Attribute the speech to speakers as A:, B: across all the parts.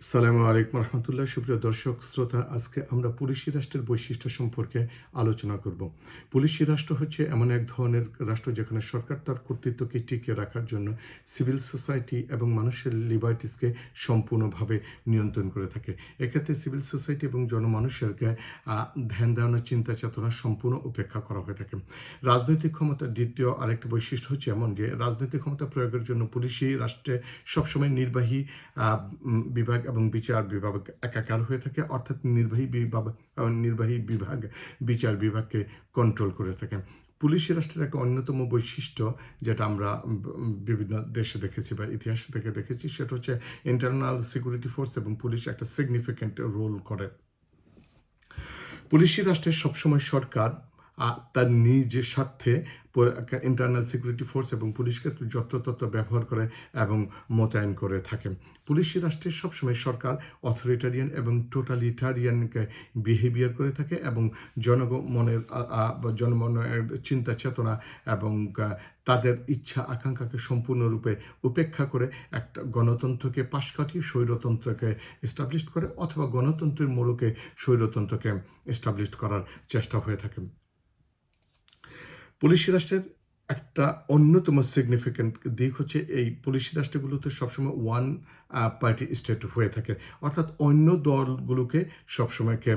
A: আসসালামু আলাইকুম রহমতুল্লাহ। সুপ্রিয় দর্শক শ্রোতা, আজকে আমরা পুলিশি রাষ্ট্রের বৈশিষ্ট্য সম্পর্কে আলোচনা করব। পুলিশি রাষ্ট্র হচ্ছে এমন এক ধরনের রাষ্ট্র যেখানে সরকার তার কর্তৃত্বকে টিকিয়ে রাখার জন্য সিভিল সোসাইটি এবং মানুষের লিবার্টিসকে সম্পূর্ণভাবে নিয়ন্ত্রণ করে থাকে। এক্ষেত্রে সিভিল সোসাইটি এবং জনমানুষের ধ্যান ধারণা, চিন্তা চেতনা সম্পূর্ণ উপেক্ষা করা হয়ে থাকে। রাজনৈতিক ক্ষমতার দ্বিতীয় আরেকটি বৈশিষ্ট্য হচ্ছে এমন যে রাজনৈতিক ক্ষমতা প্রয়োগের জন্য পুলিশি রাষ্ট্রে সবসময় নির্বাহী বিভাগ এবং বিচার বিভাগ একাকার হয়ে থাকে, অর্থাৎ নির্বাহী বিভাগ বিচার বিভাগকে কন্ট্রোল করে থাকে। পুলিশি রাষ্ট্রের একটা অন্যতম বৈশিষ্ট্য যেটা আমরা বিভিন্ন দেশে দেখেছি বা ইতিহাস থেকে দেখেছি, সেটা হচ্ছে ইন্টারনাল সিকিউরিটি ফোর্স এবং পুলিশ একটা সিগনিফিক্যান্ট রোল করে। পুলিশি রাষ্ট্রের সবসময় সরকার তার নিজের স্বার্থে ইন্টারনাল সিকিউরিটি ফোর্স এবং পুলিশকে যত্রতত্র ব্যবহার করে এবং মোতায়েন করে থাকে। পুলিশি রাষ্ট্রের সবসময় সরকার অথরিটারিয়ান এবং টোটালিটারিয়ানকে বিহেভিয়ার করে থাকে এবং জনমনের চিন্তা চেতনা এবং তাদের ইচ্ছা আকাঙ্ক্ষাকে সম্পূর্ণরূপে উপেক্ষা করে একটা গণতন্ত্রকে পাশ কাটিয়ে স্বৈরতন্ত্রকে এস্টাবলিশ করে, অথবা গণতন্ত্রের মোড়কে স্বৈরতন্ত্রকে এস্টাবলিশ করার চেষ্টা হয়ে থাকে। পুলিশি রাষ্ট্রের একটা অন্যতম সিগনিফিক্যান্ট দিক হচ্ছে এই পুলিশি রাষ্ট্রগুলোতে সবসময় ওয়ান পার্টি স্টেট হয়ে থাকে, অর্থাৎ অন্য দলগুলোকে সবসময়কে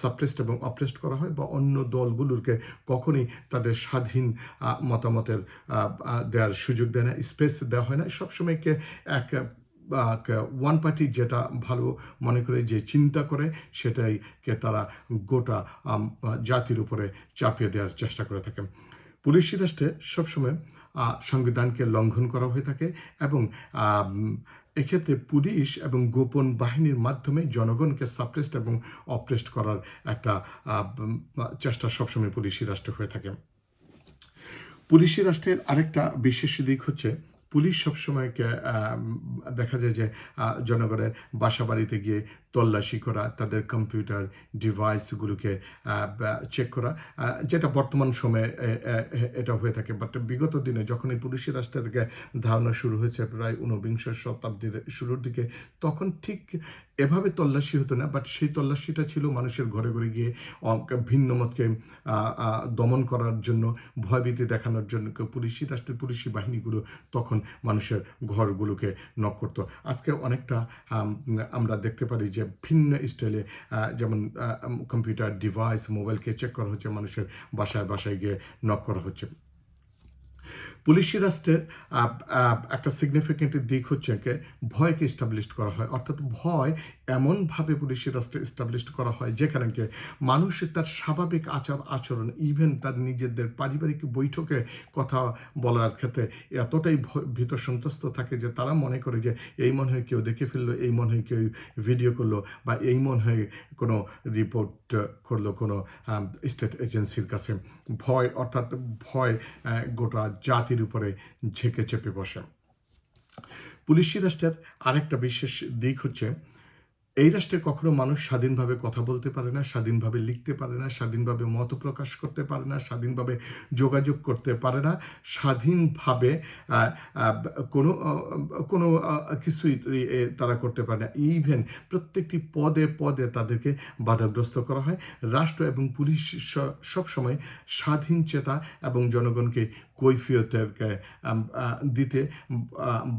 A: সাপ্রেসড এবং অপ্রেসড করা হয়, বা অন্য দলগুলোকে কখনই তাদের স্বাধীন মতামতের দেওয়ার সুযোগ দেয় না, স্পেস দেওয়া হয় না। সবসময়কে এক ওয়ান পার্টি যেটা ভালো মনে করে, যে চিন্তা করে, সেটাইকে তারা গোটা জাতির উপরে চাপিয়ে দেওয়ার চেষ্টা করে থাকে। পুলিশি রাষ্ট্রে সবসময় সংবিধানকে লঙ্ঘন করা হয়ে থাকে এবং এক্ষেত্রে পুলিশ এবং গোপন বাহিনীর মাধ্যমে জনগণকে সাপ্রেসড এবং অপ্রেসড করার একটা চেষ্টা সবসময় পুলিশি রাষ্ট্রে হয়ে থাকে। পুলিশি রাষ্ট্রের আরেকটা বিশেষ দিক হচ্ছে পুলিশ সবসময়কে দেখা যায় যে জনগণের বাসা বাড়িতে গিয়ে তল্লাশি করা, তাদের কম্পিউটার ডিভাইসগুলোকে চেক করা, যেটা বর্তমান সময়ে এটা হয়ে থাকে। বাট বিগত দিনে যখন এই পুলিশি রাষ্ট্রের ধারণা শুরু হয়েছে প্রায় ঊনবিংশ শতাব্দীর শুরুর দিকে, তখন ঠিক এভাবে তল্লাশি হতো না, বাট সেই তল্লাশিটা ছিল মানুষের ঘরে ঘরে গিয়ে ভিন্ন মতকে দমন করার জন্য, ভয়ভীতি দেখানোর জন্য পুলিশি রাষ্ট্রের পুলিশি বাহিনীগুলো তখন মানুষের ঘরগুলোকে নক করতো। আজকে অনেকটা আমরা দেখতে পারি যে ভিন্ন স্টাইলে, যেমন কম্পিউটার ডিভাইস, মোবাইলকে চেক করা হচ্ছে, মানুষের বাসায় বাসায় গিয়ে নক করা হচ্ছে। পুলিশি রাষ্ট্রের একটা সিগনিফিক্যান্ট দিক হচ্ছে ভয়কে এস্টাবলিশ করা হয়, অর্থাৎ ভয় এমনভাবে পুলিশি রাষ্ট্রে এস্টাবলিশ করা হয় যেখানে মানুষের তার স্বাভাবিক আচরণ, ইভেন তার নিজেদের পারিবারিক বৈঠকে কথা বলার ক্ষেত্রে এতটাই ভীত সন্ত্রস্ত থাকে যে তারা মনে করে যে এই মনে হয় কেউ দেখে ফেললো, এই মনে হয় কেউ ভিডিও করলো, বা এই মনে হয় কোনো রিপোর্ট করলো কোনো স্টেট এজেন্সির কাছে। ভয়, অর্থাৎ ভয় গোটা জাতির উপরে ঝেঁকে চেপে বসে। পুলিশি রাষ্ট্রের আরেকটা বিশেষ দিক হচ্ছে এই রাষ্ট্রে কখনো মানুষ স্বাধীনভাবে কথা বলতে পারে না, স্বাধীনভাবে লিখতে পারে না, স্বাধীনভাবে মত প্রকাশ করতে পারে না, স্বাধীনভাবে যোগাযোগ করতে পারে না, স্বাধীনভাবে কোনো কোনো কিছুই তারা করতে পারে না। ইভেন প্রত্যেকটি পদে পদে তাদেরকে বাধাগ্রস্ত করা হয়। রাষ্ট্র এবং পুলিশ সবসময় স্বাধীন চেতা এবং জনগণকে কৈফিয়তের দিতে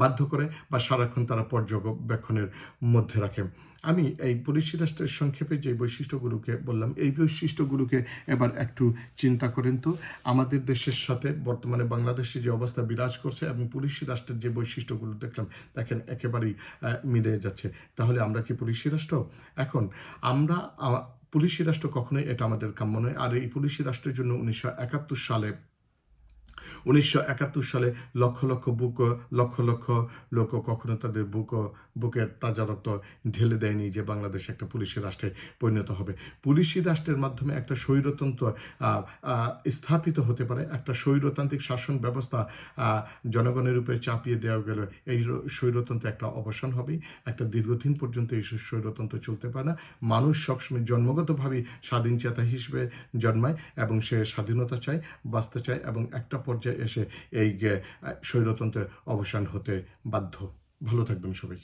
A: বাধ্য করে, বা সারাক্ষণ তারা পর্যবেক্ষণের মধ্যে রাখে। আমি এই পুলিশি রাষ্ট্রের সংক্ষেপে যে বৈশিষ্ট্যগুলোকে বললাম, এই বৈশিষ্ট্যগুলোকে এবার একটু চিন্তা করেন তো। আমাদের দেশের সাথে বর্তমানে বাংলাদেশে যে অবস্থা বিরাজ করছে এবং পুলিশি রাষ্ট্রের যে বৈশিষ্ট্যগুলো দেখেন একেবারেই মিলে যাচ্ছে। তাহলে আমরা কি পুলিশি রাষ্ট্র? এখন আমরা পুলিশি রাষ্ট্র কখনোই এটা আমাদের কাম্য নয়। আর এই পুলিশি রাষ্ট্রের জন্য 1971 সালে লক্ষ লক্ষ লোক কখনো তাদের বুকের তাজা রক্ত ঢেলে দেয়নি যে বাংলাদেশ একটা পুলিশি রাষ্ট্রে পরিণত হবে। পুলিশি রাষ্ট্রের মাধ্যমে একটা স্বৈরতন্ত্র স্থাপিত হতে পারে, একটা স্বৈরতান্ত্রিক শাসন ব্যবস্থা জনগণের উপরে চাপিয়ে দেওয়া গেলে এই স্বৈরতন্ত্র একটা অবসান হবে। একটা দীর্ঘদিন পর্যন্ত এই স্বৈরতন্ত্র চলতে পারে না। মানুষ সবসময় জন্মগতভাবেই স্বাধীন চেতা হিসেবে জন্মায় এবং সে স্বাধীনতা চায়, বাঁচতে চায়, এবং একটা পর্যায়ে এসে এই স্বৈরতন্ত্রের অবসান হতে বাধ্য। ভালো থাকবেন সবাই।